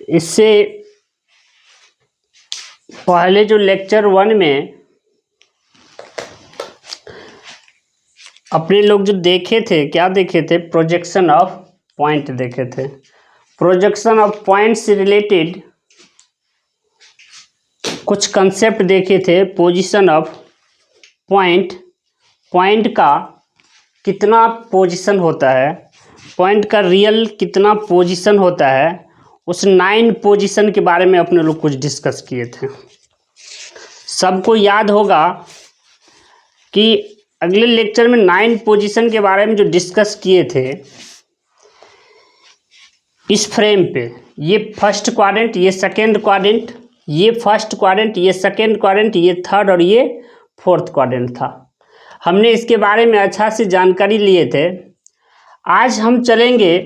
इससे पहले जो लेक्चर 1 में अपने लोग जो देखे थे, क्या देखे थे? प्रोजेक्शन ऑफ पॉइंट देखे थे। प्रोजेक्शन ऑफ पॉइंट से रिलेटेड कुछ कंसेप्ट देखे थे। पोजीशन ऑफ पॉइंट, पॉइंट का कितना पोजीशन होता है, पॉइंट का रियल कितना पोजीशन होता है, उस 9 पोजीशन के बारे में अपने लोग कुछ डिस्कस किए थे। सबको याद होगा कि अगले लेक्चर में 9 पोजीशन के बारे में जो डिस्कस किए थे, इस फ्रेम पे ये फर्स्ट क्वाड्रेंट, ये सेकेंड क्वाड्रेंट, ये फर्स्ट क्वाड्रेंट, ये सेकेंड क्वाड्रेंट, ये थर्ड और ये फोर्थ क्वाड्रेंट था। हमने इसके बारे में अच्छा से जानकारी लिए थे। आज हम चलेंगे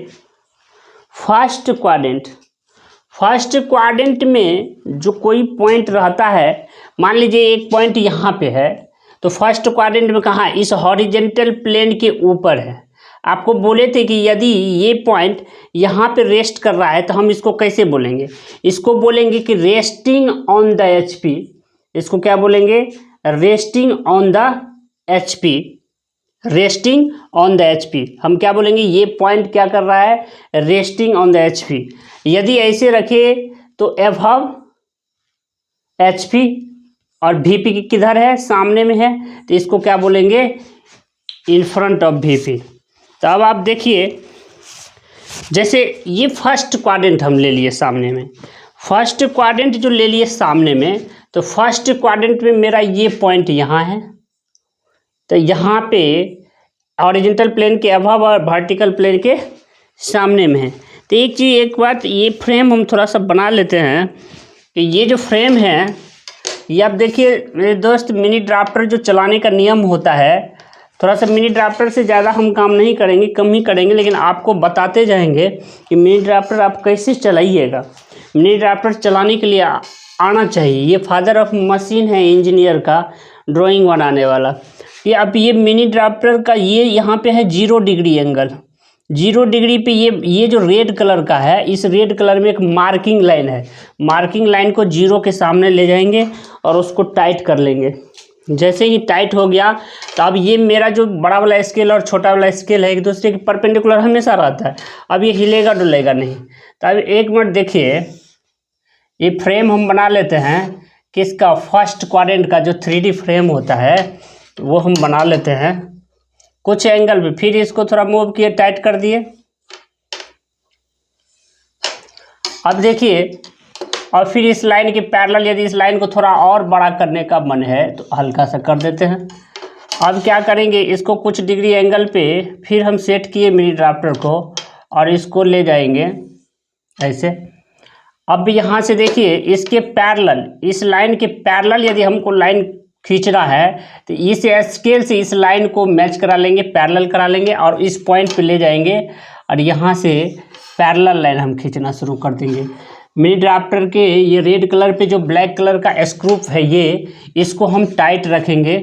फर्स्ट क्वाड्रेंट। फर्स्ट क्वाड्रेंट में जो कोई पॉइंट रहता है, मान लीजिए एक पॉइंट यहाँ पे है, तो फर्स्ट क्वाड्रेंट में कहाँ? इस हॉरिजेंटल प्लेन के ऊपर है। आपको बोले थे कि यदि ये पॉइंट यहाँ पे रेस्ट कर रहा है तो हम इसको कैसे बोलेंगे? इसको बोलेंगे कि रेस्टिंग ऑन द HP। इसको क्या बोलेंगे? Resting on the HP। Resting on the HP हम क्या बोलेंगे? ये पॉइंट क्या कर रहा है? Resting on the HP। यदि ऐसे रखे तो अबव HP और VP किधर है? सामने में है, तो इसको क्या बोलेंगे? इन फ्रंट ऑफ VP। तो अब आप देखिए, जैसे ये फर्स्ट क्वाड्रेंट हम ले लिए सामने में, फर्स्ट क्वाड्रेंट जो ले लिए सामने में, तो फर्स्ट क्वाड्रेंट में मेरा ये पॉइंट यहाँ है, तो यहाँ पे हॉरिजॉन्टल प्लेन के अबव और वर्टिकल प्लेन के सामने में है। तो एक बात, ये फ्रेम हम थोड़ा सा बना लेते हैं कि ये जो फ्रेम है, ये आप देखिए मेरे दोस्त, मिनी ड्राफ्टर जो चलाने का नियम होता है, थोड़ा सा मिनी ड्राफ्टर से ज़्यादा हम काम नहीं करेंगे, कम ही करेंगे, लेकिन आपको बताते जाएंगे कि मिनी ड्राफ्टर आप कैसे चलाइएगा। मिनी ड्राफ्टर चलाने के लिए आना चाहिए। ये फादर ऑफ मशीन है, इंजीनियर का, ड्राइंग बनाने वाला। ये अब ये मिनी ड्राफ्टर का ये यहाँ पे है 0 डिग्री एंगल। 0 डिग्री पे ये जो रेड कलर का है, इस रेड कलर में एक मार्किंग लाइन है। मार्किंग लाइन को 0 के सामने ले जाएंगे और उसको टाइट कर लेंगे। जैसे ही टाइट हो गया, तो अब ये मेरा जो बड़ा वाला स्केल और छोटा वाला स्केल है, एक दूसरे के परपेंडिकुलर हमेशा रहता है। अब ये हिलेगा डुलेगा नहीं। तो अब एक मिनट देखिए, ये फ्रेम हम बना लेते हैं किसका? फर्स्ट क्वाड्रेंट का जो 3D फ्रेम होता है, वो हम बना लेते हैं कुछ एंगल पे। फिर इसको थोड़ा मूव किए, टाइट कर दिए। अब देखिए, और फिर इस लाइन के पैरेलल, यदि इस लाइन को थोड़ा और बड़ा करने का मन है तो हल्का सा कर देते हैं। अब क्या करेंगे? इसको कुछ डिग्री एंगल पे फिर हम सेट किए मिनी ड्राफ्टर को, और इसको ले जाएंगे ऐसे। अब यहाँ से देखिए, इसके पैरेलल, इस लाइन के पैरेलल यदि हमको लाइन खींचना है, तो इस स्केल से इस लाइन को मैच करा लेंगे, पैरेलल करा लेंगे, और इस पॉइंट पे ले जाएंगे, और यहाँ से पैरेलल लाइन हम खींचना शुरू कर देंगे। मिनी ड्राफ्टर के ये रेड कलर पे जो ब्लैक कलर का स्क्रू है, ये इसको हम टाइट रखेंगे।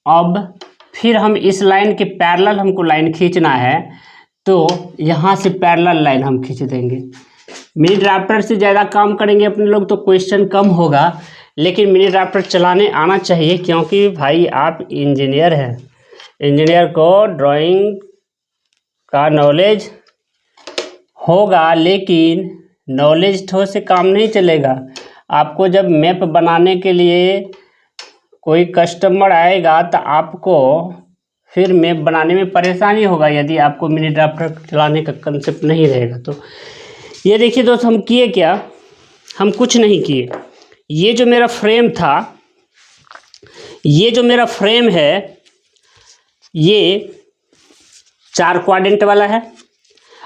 अब फिर हम इस लाइन के पैरेलल हमको लाइन खींचना है, तो यहाँ से पैरेलल लाइन हम खींच देंगे। मिनी ड्राफ्टर से ज़्यादा काम करेंगे अपने लोग तो क्वेश्चन कम होगा, लेकिन मिनी ड्राफ्टर चलाने आना चाहिए, क्योंकि भाई आप इंजीनियर हैं। इंजीनियर को ड्राइंग का नॉलेज होगा, लेकिन नॉलेज थोड़े से काम नहीं चलेगा। आपको जब मैप बनाने के लिए कोई कस्टमर आएगा, तो आपको फिर मैप बनाने में परेशानी होगा, यदि आपको मिनी ड्राफ्टर चलाने का कंसेप्ट नहीं रहेगा। तो ये देखिए दोस्त, हम किए क्या? हम कुछ नहीं किए। ये जो मेरा फ्रेम था, ये जो मेरा फ्रेम है, ये 4 क्वाड्रेंट वाला है।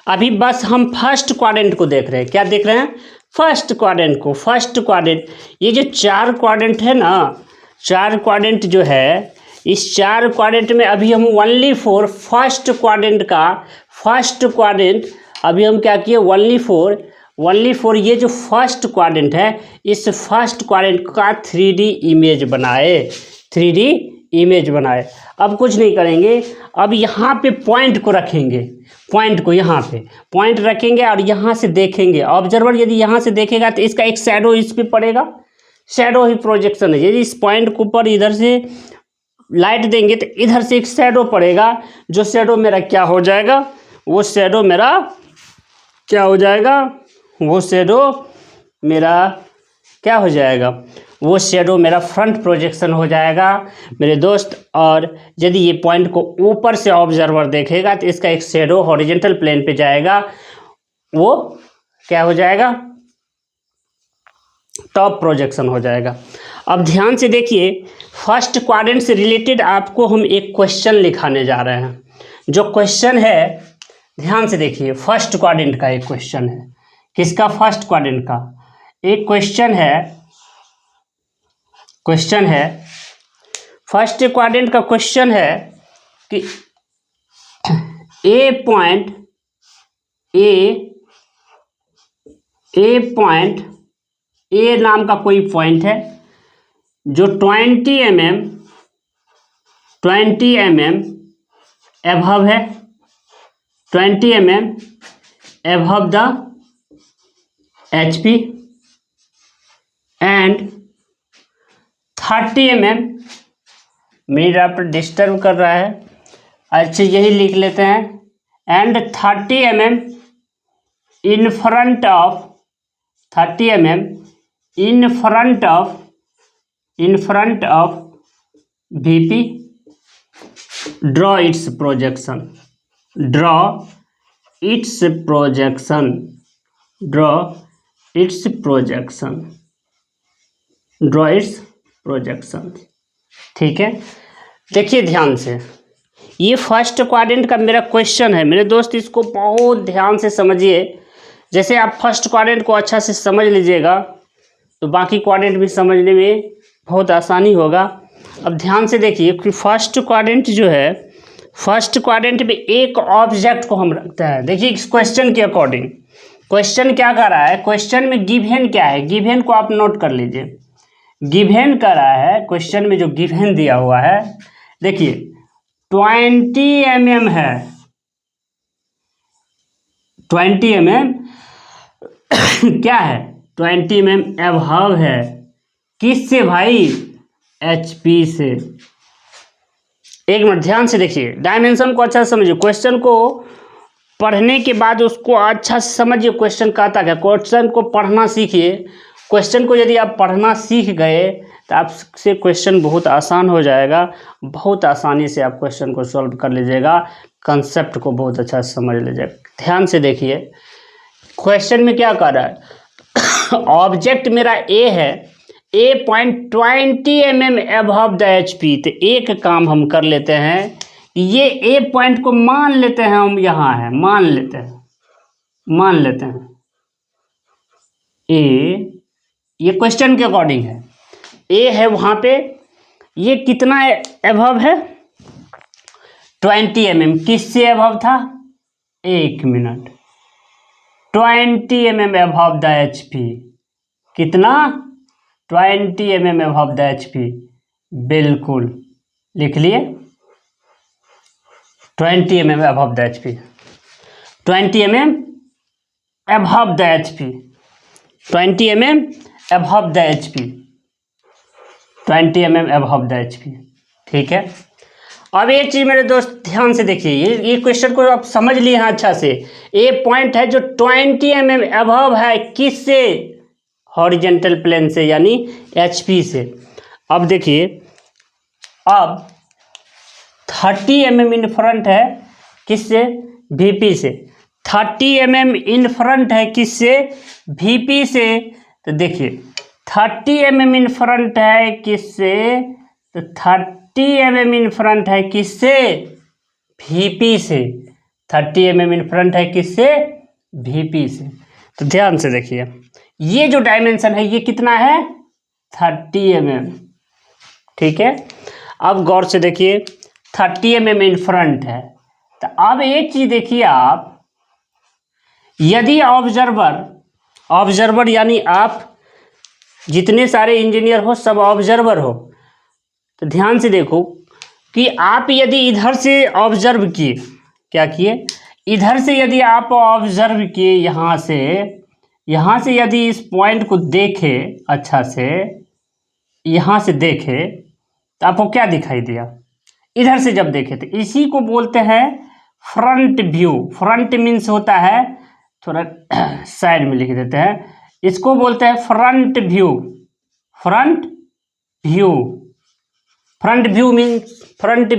अभी बस हम फर्स्ट क्वाड्रेंट को देख रहे हैं। क्या देख रहे हैं? फर्स्ट क्वाड्रेंट को। फर्स्ट क्वाड्रेंट, ये जो 4 क्वाड्रेंट है ना, 4 क्वाड्रेंट जो है, इस 4 क्वाड्रेंट में अभी हम ओनली फॉर फर्स्ट क्वाड्रेंट का, फर्स्ट क्वाड्रेंट अभी हम क्या किए? ओनली फॉर ये जो फर्स्ट क्वाड्रेंट है, इस फर्स्ट क्वाड्रेंट का 3D इमेज बनाए। 3D इमेज बनाए। अब कुछ नहीं करेंगे, अब यहाँ पे पॉइंट को रखेंगे, पॉइंट को यहाँ पे पॉइंट रखेंगे और यहाँ से देखेंगे। ऑब्जर्वर यदि यहाँ से देखेगा तो इसका एक शैडो इस पे पड़ेगा, शैडो ही प्रोजेक्शन है। यदि इस पॉइंट के ऊपर इधर से लाइट देंगे तो इधर से एक शैडो पड़ेगा, जो शैडो मेरा क्या हो जाएगा, वो शैडो मेरा क्या हो जाएगा, वो शैडो मेरा क्या हो जाएगा, वो शैडो मेरा फ्रंट प्रोजेक्शन हो जाएगा मेरे दोस्त। और यदि ये पॉइंट को ऊपर से ऑब्जर्वर देखेगा तो इसका एक शैडो हॉरिजॉन्टल प्लेन पे जाएगा, वो क्या हो जाएगा, टॉप प्रोजेक्शन हो जाएगा। अब ध्यान से देखिए, फर्स्ट क्वाड्रेंट से रिलेटेड आपको हम एक क्वेश्चन लिखाने जा रहे हैं। जो क्वेश्चन है, ध्यान से देखिए, फर्स्ट क्वाड्रेंट का एक क्वेश्चन है। किसका? फर्स्ट क्वाड्रेंट का एक क्वेश्चन है। फर्स्ट क्वाड्रेंट का क्वेश्चन है कि ए पॉइंट ए नाम का कोई पॉइंट है जो 20 mm एबव है, 20 mm above the HP and 30 mm, metre disturb कर रहा है, अच्छा यही लिख लेते हैं, and 30 mm in front of 30 mm in front of VP, draw its projection, ठीक है। देखिए ध्यान से, ये फर्स्ट क्वाड्रेंट का मेरा क्वेश्चन है मेरे दोस्त, इसको बहुत ध्यान से समझिए। जैसे आप फर्स्ट क्वाड्रेंट को अच्छा से समझ लीजिएगा तो बाकी क्वाड्रेंट भी समझने में बहुत आसानी होगा। अब ध्यान से देखिए कि फर्स्ट क्वाड्रेंट जो है, फर्स्ट क्वाड्रेंट में एक ऑब्जेक्ट को हम रखते हैं। देखिए इस क्वेश्चन के अकॉर्डिंग क्वेश्चन क्या कर रहा है, क्वेश्चन में गिवन क्या है, गिवन को आप नोट कर लीजिए। गिवन कर रहा है, क्वेश्चन में जो गिवन दिया हुआ है, देखिए 20 mm है, 20 mm क्या है, 20 mm एबव है, किससे भाई, HP से। एक मिनट ध्यान से देखिए, डायमेंशन को अच्छा से समझिए, क्वेश्चन को पढ़ने के बाद उसको अच्छा से समझिए क्वेश्चन कहता क्या, क्वेश्चन को पढ़ना सीखिए। क्वेश्चन को यदि आप पढ़ना सीख गए तो आपसे क्वेश्चन बहुत आसान हो जाएगा, बहुत आसानी से आप क्वेश्चन को सॉल्व कर लीजिएगा, कंसेप्ट को बहुत अच्छा से समझ लीजिएगा। ध्यान से देखिए, क्वेश्चन में क्या कर रहा है, ऑब्जेक्ट मेरा ए है, A point 20 mm above the HP। तो एक काम हम कर लेते हैं, ये ए पॉइंट को मान लेते हैं, हम यहाँ है, मान लेते हैं ए, ये क्वेश्चन के अकॉर्डिंग है, ए है वहाँ पे, ये कितना एबव है, 20 mm, किससे एबव था, एक minute, 20 mm above the HP, कितना, 20 mm एबव द HP, बिल्कुल लिख लिए, 20 mm above the HP, 20 mm above the HP, 20 mm above the HP, 20 mm above the HP, ठीक है। अब एक चीज़ मेरे दोस्त ध्यान से देखिए, ये क्वेश्चन को आप समझ लिए हैं अच्छा से। ए पॉइंट है जो 20 mm एबव है, किससे, हॉरिजॉन्टल प्लेन से, यानी HP से। अब देखिए, अब 30 mm इन फ्रंट है, किससे, VP से, 30 mm इन फ्रंट है, किससे, VP से। तो देखिए 30 mm इन फ्रंट है किससे, तो 30 mm इन फ्रंट है किससे, VP से, 30 mm इन फ्रंट है किससे, VP से। तो ध्यान से देखिए, ये जो डायमेंशन है ये कितना है, 30 mm, ठीक है। अब गौर से देखिए, 30 mm इन फ्रंट है। तो अब एक चीज देखिए आप, यदि ऑब्जर्वर यानी आप जितने सारे इंजीनियर हो सब ऑब्जर्वर हो, तो ध्यान से देखो, कि आप यदि इधर से ऑब्जर्व किए, क्या किए, इधर से यदि आप ऑब्जर्व किए, यहाँ से यदि इस पॉइंट को देखे अच्छा से, यहाँ से देखे तो आपको क्या दिखाई दिया, इधर से जब देखे तो इसी को बोलते हैं फ्रंट व्यू। फ्रंट मीन्स होता है, थोड़ा साइड में लिख देते हैं, इसको बोलते हैं front view. Front view, front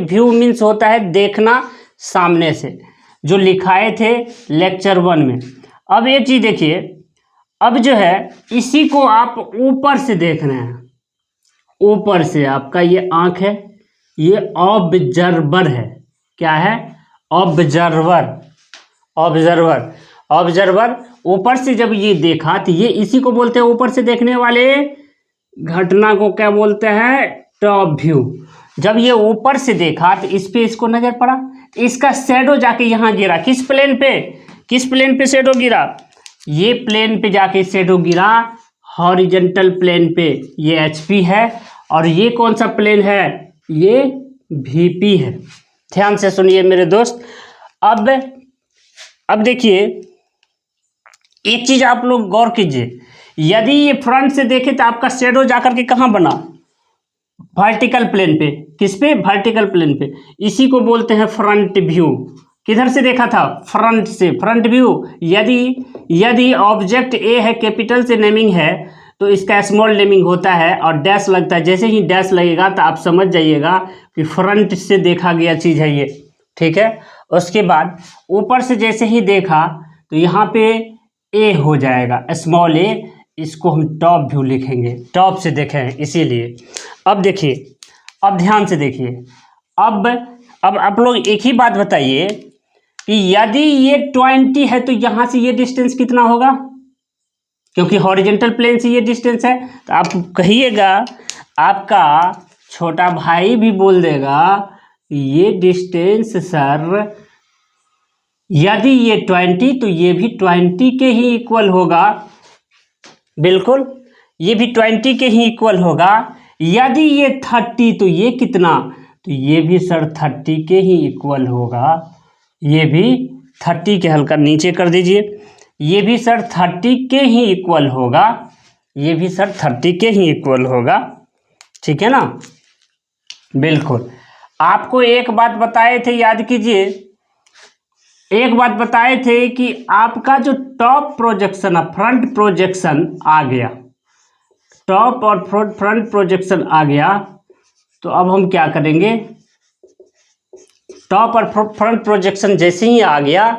view means होता है देखना सामने से, जो लिखाए थे लेक्चर 1 में। अब एक चीज देखिए, अब जो है इसी को आप ऊपर से देख रहे हैं, ऊपर से आपका ये आंख है, ये ऑब्जर्वर है। क्या है? ऑब्जर्वर। ऑब्जर्वर, ऑब्जर्वर ऊपर से जब ये देखा तो ये इसी को बोलते हैं, ऊपर से देखने वाले घटना को क्या बोलते हैं? Top view. जब ये ऊपर से देखा तो इस पे इसको नजर पड़ा, इसका शैडो जाके यहाँ गिरा, किस प्लेन पे? किस प्लेन पे शैडो गिरा? ये प्लेन पे जाके शैडो गिरा, हॉरिजेंटल प्लेन पे। ये एचपी है और ये कौन सा प्लेन है? ये वीपी है। ध्यान से सुनिए मेरे दोस्त। अब देखिए एक चीज आप लोग गौर कीजिए, यदि ये फ्रंट से देखे तो आपका शैडो जाकर के कहाँ बना? वर्टिकल प्लेन पे। किस पे? वर्टिकल प्लेन पे। इसी को बोलते हैं फ्रंट व्यू। किधर से देखा था? फ्रंट से, फ्रंट व्यू। यदि ऑब्जेक्ट ए है, कैपिटल से नेमिंग है, तो इसका स्मॉल नेमिंग होता है और डैश लगता है। जैसे ही डैश लगेगा तो आप समझ जाइएगा कि फ्रंट से देखा गया चीज है ये, ठीक है। उसके बाद ऊपर से जैसे ही देखा तो यहाँ पे ए हो जाएगा, स्मॉल ए, इसको हम टॉप व्यू लिखेंगे, टॉप से देखें इसीलिए। अब देखिए, अब ध्यान से देखिए, अब आप लोग एक ही बात बताइए कि यदि ये 20 है तो यहाँ से ये डिस्टेंस कितना होगा? क्योंकि हॉरिजेंटल प्लेन से ये डिस्टेंस है, तो आप कहिएगा, आपका छोटा भाई भी बोल देगा ये डिस्टेंस सर, यदि ये 20 तो ये भी 20 के ही इक्वल होगा। बिल्कुल, ये भी 20 के ही इक्वल होगा। यदि ये 30 तो ये कितना? तो ये भी सर 30 के ही इक्वल होगा। ये भी 30 के, हल्का नीचे कर दीजिए, ये भी सर 30 के ही इक्वल होगा। ये भी सर 30 के ही इक्वल होगा, ठीक है ना। बिल्कुल। आपको एक बात बताए थे, याद कीजिए, एक बात बताए थे कि आपका जो टॉप प्रोजेक्शन है, फ्रंट प्रोजेक्शन आ गया, टॉप और फ्रंट प्रोजेक्शन आ गया, तो अब हम क्या करेंगे? टॉप और फ्रंट प्रोजेक्शन जैसे ही आ गया,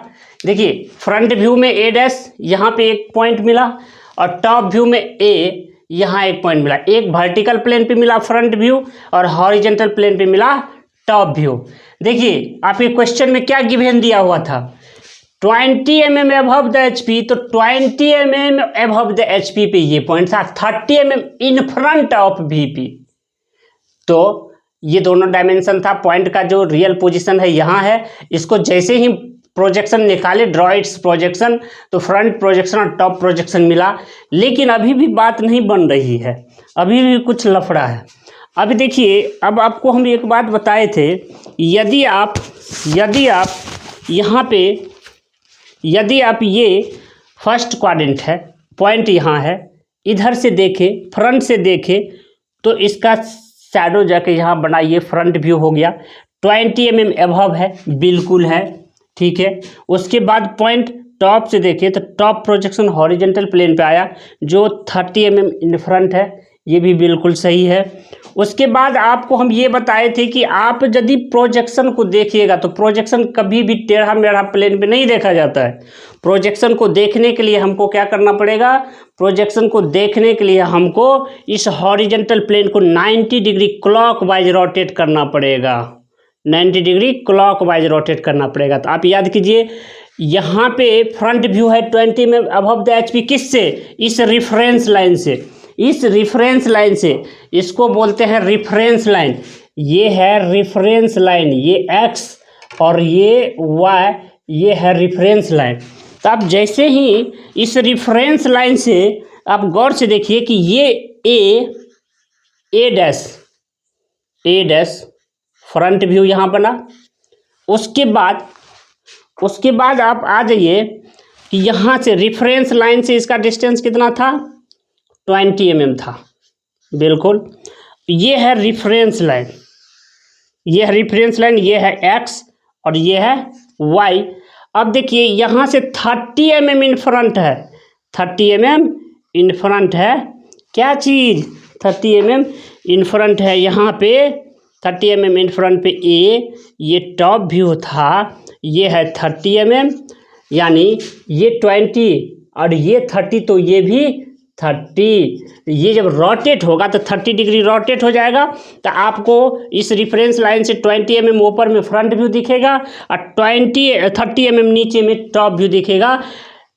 देखिए फ्रंट व्यू में ए डैश यहाँ पे एक पॉइंट मिला और टॉप व्यू में ए यहाँ एक पॉइंट मिला। एक वर्टिकल प्लेन पे मिला फ्रंट व्यू और हॉरिजेंटल प्लेन पे मिला टॉप व्यू। देखिए आपके क्वेश्चन में क्या गिवन दिया हुआ था? 20 mm अबव द एचपी, तो 20 mm अबव द एचपी पे ये पॉइंट था, 30 mm in front of VP. तो ये दोनों डायमेंशन था, पॉइंट का जो रियल पोजीशन है यहाँ है। इसको जैसे ही प्रोजेक्शन निकाले, ड्रॉ इट्स प्रोजेक्शन, तो फ्रंट प्रोजेक्शन और टॉप प्रोजेक्शन मिला। लेकिन अभी भी बात नहीं बन रही है, अभी भी कुछ लफड़ा है। अभी देखिए, अब आपको हम एक बात बताए थे, यदि आप यहाँ पे, यदि आप ये फर्स्ट क्वाड्रेंट है, पॉइंट यहाँ है, इधर से देखे, फ्रंट से देखे, तो इसका शैडो जाके यहाँ बना, ये फ्रंट व्यू हो गया। 20 mm अबव है, बिल्कुल है, ठीक है। उसके बाद पॉइंट टॉप से देखे तो टॉप प्रोजेक्शन हॉरिजेंटल प्लेन पे आया, जो 30 mm इन फ्रंट है, ये भी बिल्कुल सही है। उसके बाद आपको हम ये बताए थे कि आप यदि प्रोजेक्शन को देखिएगा तो प्रोजेक्शन कभी भी टेढ़ा मेढ़ा प्लेन पे नहीं देखा जाता है। प्रोजेक्शन को देखने के लिए हमको क्या करना पड़ेगा? प्रोजेक्शन को देखने के लिए हमको इस हॉरिजेंटल प्लेन को 90 डिग्री क्लॉकवाइज रोटेट करना पड़ेगा, 90 डिग्री क्लॉकवाइज रोटेट करना पड़ेगा। तो आप याद कीजिए, यहाँ पे फ्रंट व्यू है 20 में अबव द एचपी, किससे? इस रिफरेंस लाइन से, इस रिफरेंस लाइन से, इसको बोलते हैं रिफरेंस लाइन। ये है रिफरेंस लाइन, ये एक्स और ये वाई, ये है रिफरेंस लाइन। तो आप जैसे ही इस रिफरेंस लाइन से आप गौर से देखिए कि ये ए डैश फ्रंट व्यू यहाँ बना। उसके बाद आप आ जाइए कि यहाँ से रेफरेंस लाइन से इसका डिस्टेंस कितना था, 20 mm था। बिल्कुल, ये है रेफरेंस लाइन, ये है रेफरेंस लाइन, ये है एक्स और ये है वाई। अब देखिए यहाँ से 30 mm इन फ्रंट है, 30 mm इन फ्रंट है, क्या चीज़ 30 mm इन फ्रंट है। यहाँ पे 30 mm इन फ्रंट पे ये टॉप व्यू था, ये है 30 mm, यानी ये 20 और ये 30, तो ये भी 30। ये जब रोटेट होगा तो 30 डिग्री रोटेट हो जाएगा, तो आपको इस रेफरेंस लाइन से 20 mm ऊपर में फ्रंट व्यू दिखेगा और 30 mm नीचे में टॉप व्यू दिखेगा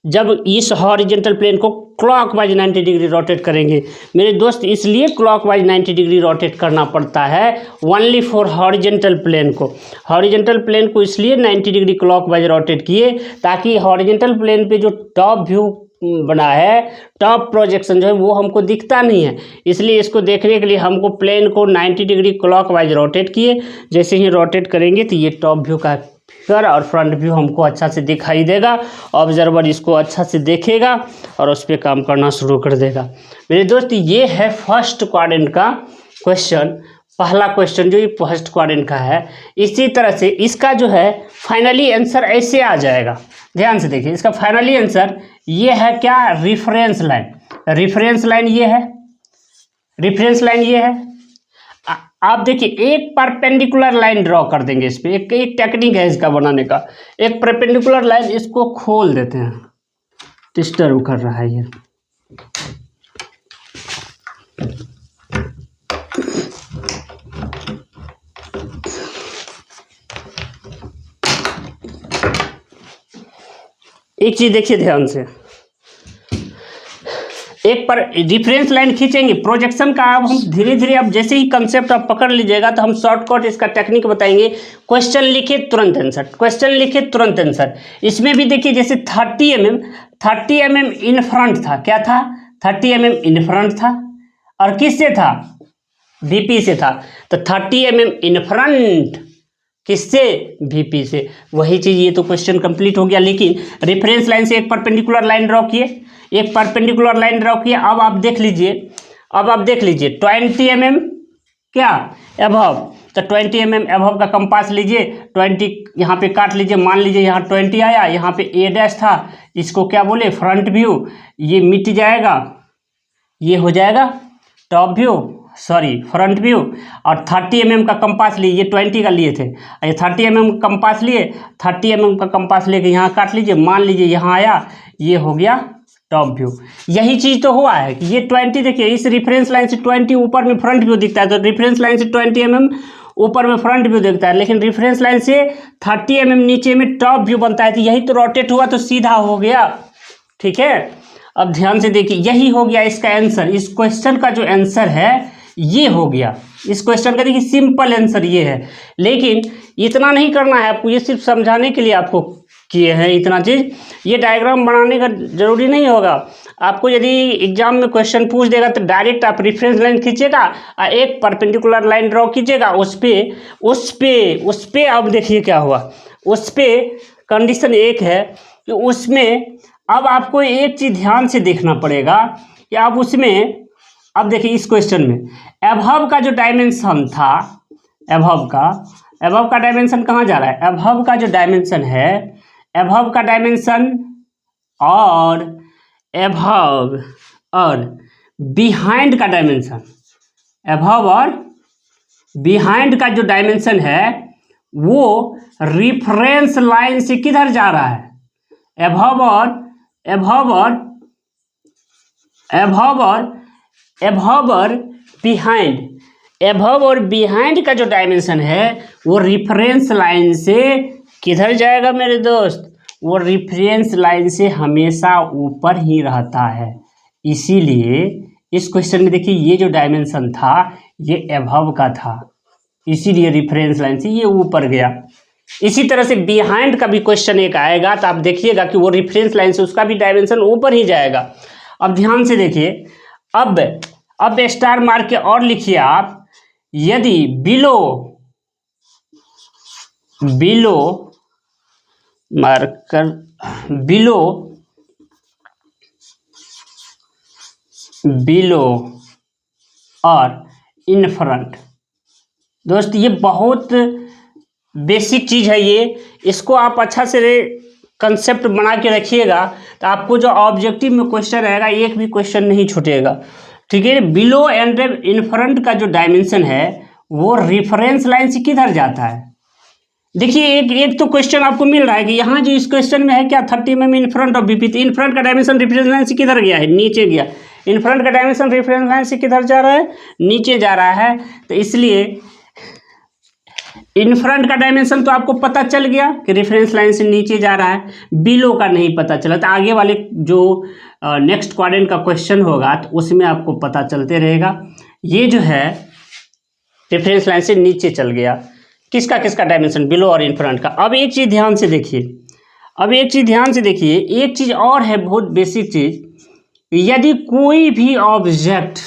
जब इस हॉरिजॉन्टल प्लेन को क्लॉकवाइज 90 डिग्री रोटेट करेंगे। मेरे दोस्त, इसलिए क्लॉकवाइज 90 डिग्री रोटेट करना पड़ता है ओनली फॉर हॉरिजॉन्टल प्लेन को। हॉरिजॉन्टल प्लेन को इसलिए 90 डिग्री क्लॉकवाइज रोटेट किए ताकि हॉरिजॉन्टल प्लेन पे जो टॉप व्यू बना है, टॉप प्रोजेक्शन जो है वो हमको दिखता नहीं है, इसलिए इसको देखने के लिए हमको प्लेन को 90 डिग्री क्लॉकवाइज रोटेट किए। जैसे ही रोटेट करेंगे तो ये टॉप व्यू का फिगर और फ्रंट व्यू हमको अच्छा से दिखाई देगा। ऑब्जर्वर इसको अच्छा से देखेगा और उस पर काम करना शुरू कर देगा। मेरे दोस्त, ये है फर्स्ट क्वाड्रेंट का क्वेश्चन, पहला क्वेश्चन जो ये फर्स्ट क्वाड्रेंट का है। इसी तरह से इसका जो है फाइनली आंसर ऐसे आ जाएगा, ध्यान से देखिए। इसका फाइनली आंसर ये है क्या, रेफरेंस लाइन। रेफरेंस लाइन ये है, रेफरेंस लाइन ये है। आप देखिए एक परपेंडिकुलर लाइन ड्रॉ कर देंगे इस पे, एक टेक्निक है इसका बनाने का। एक परपेंडिकुलर लाइन, इसको खोल देते हैं, डिस्टर्ब कर रहा है ये। एक चीज देखिए ध्यान से, एक पर डिफरेंस लाइन खींचेंगे प्रोजेक्शन का। अब हम धीरे धीरे, अब जैसे ही कंसेप्ट आप पकड़ लीजिएगा तो हम शॉर्टकट इसका टेक्निक बताएंगे। क्वेश्चन लिखे तुरंत आंसर, क्वेश्चन लिखे तुरंत आंसर। इसमें भी देखिए जैसे 30 mm इन फ्रंट था, क्या था, 30 mm इन फ्रंट था और किससे था, VP से था। तो 30 mm इन फ्रंट किससे, VP से। वही चीज़, ये तो क्वेश्चन कंप्लीट हो गया। लेकिन रेफरेंस लाइन से एक परपेंडिकुलर लाइन ड्रॉ किए, एक परपेंडिकुलर लाइन ड्रॉ किए। अब आप देख लीजिए, 20 mm क्या एबव, तो 20 mm एबव का कंपास लीजिए, 20 यहाँ पे काट लीजिए। मान लीजिए यहाँ 20 आया, यहाँ पे A' था, इसको क्या बोले, फ्रंट व्यू। ये मिट जाएगा, ये हो जाएगा top view, sorry front view. और 30 mm का कंपास लिए, ये 20 का लिए थे, ये 30 mm का कंपास लिए, 30 mm का कंपास लेके यहाँ काट लीजिए। मान लीजिए यहाँ आया, ये हो गया टॉप व्यू। यही चीज़ तो हुआ है कि ये 20, देखिए इस रेफरेंस लाइन से 20 ऊपर में फ्रंट व्यू दिखता है, तो रेफरेंस लाइन से 20 mm ऊपर में फ्रंट व्यू दिखता है, लेकिन रेफरेंस लाइन से 30 mm नीचे में टॉप व्यू बनता है। तो यही तो रोटेट हुआ, तो सीधा हो गया, ठीक है। अब ध्यान से देखिए, यही हो गया इसका आंसर। इस क्वेश्चन का जो आंसर है ये हो गया। इस क्वेश्चन का देखिए सिंपल आंसर ये है। लेकिन इतना नहीं करना है आपको, ये सिर्फ समझाने के लिए आपको किए हैं इतना चीज़। ये डायग्राम बनाने का जरूरी नहीं होगा आपको। यदि एग्जाम में क्वेश्चन पूछ देगा तो डायरेक्ट आप रेफरेंस लाइन खींचेगा और एक परपेंडिकुलर लाइन ड्रॉ कीजिएगा उस पे अब देखिए क्या हुआ। उस पे कंडीशन एक है कि उसमें अब आपको एक चीज़ ध्यान से देखना पड़ेगा कि अब उसमें, अब देखिए इस क्वेश्चन में एबव का जो डायमेंशन था, एबव का डायमेंशन कहाँ जा रहा है, एबव का जो डायमेंशन है, एबव का डायमेंशन और एबव और बिहाइंड का डायमेंशन, एबव और बिहाइंड का जो डायमेंशन है वो रिफरेंस लाइन से किधर जा रहा है, एबव और बिहाइंड। एबव और बिहाइंड का जो डायमेंशन है वो रिफरेंस लाइन से किधर जाएगा मेरे दोस्त, वो रिफरेंस लाइन से हमेशा ऊपर ही रहता है। इसीलिए इस क्वेश्चन में देखिए ये जो डायमेंशन था ये एबव का था, इसीलिए रिफरेंस लाइन से ये ऊपर गया। इसी तरह से बिहाइंड का भी क्वेश्चन एक आएगा तो आप देखिएगा कि वो रिफरेंस लाइन से उसका भी डायमेंशन ऊपर ही जाएगा। अब ध्यान से देखिए, अब स्टार मार्क के और लिखिए आप, यदि बिलो बिलो मार्कर बिलो और इन फ्रंट। दोस्त ये बहुत बेसिक चीज़ है, ये इसको आप अच्छा से कंसेप्ट बना के रखिएगा तो आपको जो ऑब्जेक्टिव में क्वेश्चन रहेगा एक भी क्वेश्चन नहीं छूटेगा। ठीक है, बिलो एंड इन फ्रंट का जो डायमेंशन है वो रेफरेंस लाइन से किधर जाता है। देखिए एक तो क्वेश्चन आपको मिल रहा है कि यहाँ जो इस क्वेश्चन में है क्या 30 mm in front of BP, in front का डायमेंशन रेफरेंस लाइन से किधर गया है, नीचे गया। इन फ्रंट का डायमेंशन रेफरेंस लाइन से किधर जा रहा है, नीचे जा रहा है। तो इसलिए इन फ्रंट का डायमेंशन तो आपको पता चल गया कि रेफरेंस लाइन से नीचे जा रहा है, बिलो का नहीं पता चला। तो आगे वाले जो नेक्स्ट क्वाड्रेंट का क्वेश्चन होगा तो उसमें आपको पता चलते रहेगा। ये जो है रेफरेंस लाइन से नीचे चल गया, किसका डायमेंशन, बिलो और इन फ्रंट का। अब एक चीज़ ध्यान से देखिए, एक चीज़ और है बहुत बेसिक चीज़। यदि कोई भी ऑब्जेक्ट,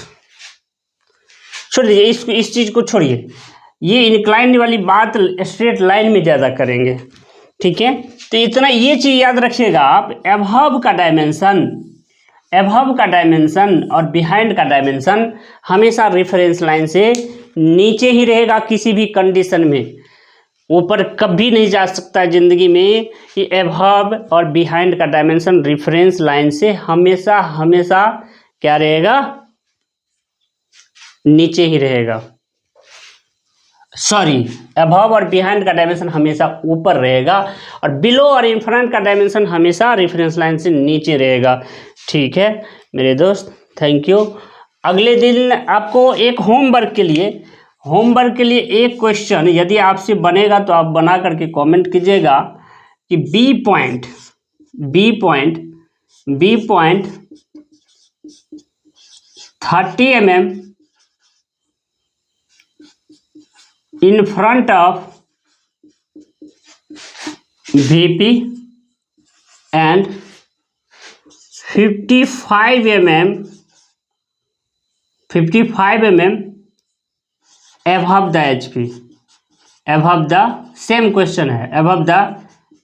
छोड़ दीजिए इस चीज़ को छोड़िए, ये इंक्लाइन वाली बात स्ट्रेट लाइन में ज़्यादा करेंगे। ठीक है, तो इतना ये चीज़ याद रखिएगा आप, एबव का डायमेंशन और बिहाइंड का डायमेंशन हमेशा रेफरेंस लाइन से नीचे ही रहेगा किसी भी कंडीशन में, ऊपर कभी नहीं जा सकता ज़िंदगी में। कि एबव और बिहाइंड का डायमेंशन रेफरेंस लाइन से हमेशा क्या रहेगा, नीचे ही रहेगा। सॉरी, अबव और बिहाइंड का डायमेंशन हमेशा ऊपर रहेगा और बिलो और इन फ्रंट का डायमेंशन हमेशा रेफरेंस लाइन से नीचे रहेगा। ठीक है मेरे दोस्त, थैंक यू। अगले दिन आपको एक होमवर्क के लिए एक क्वेश्चन यदि आपसे बनेगा तो आप बना करके कमेंट कीजिएगा कि B point 30 mm in front of VP and 55 mm above the HP, above the same question है, above the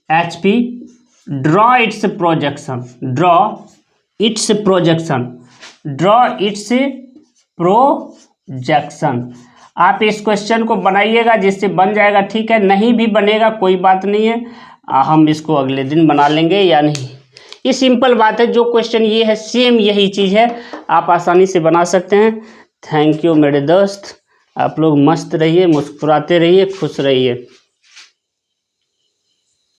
HP, draw its projection। आप इस क्वेश्चन को बनाइएगा, जिससे बन जाएगा ठीक है, नहीं भी बनेगा कोई बात नहीं है, हम इसको अगले दिन बना लेंगे या नहीं। ये सिंपल बात है, जो क्वेश्चन ये है सेम यही चीज़ है, आप आसानी से बना सकते हैं। थैंक यू मेरे दोस्त, आप लोग मस्त रहिए, मुस्कुराते रहिए, खुश रहिए।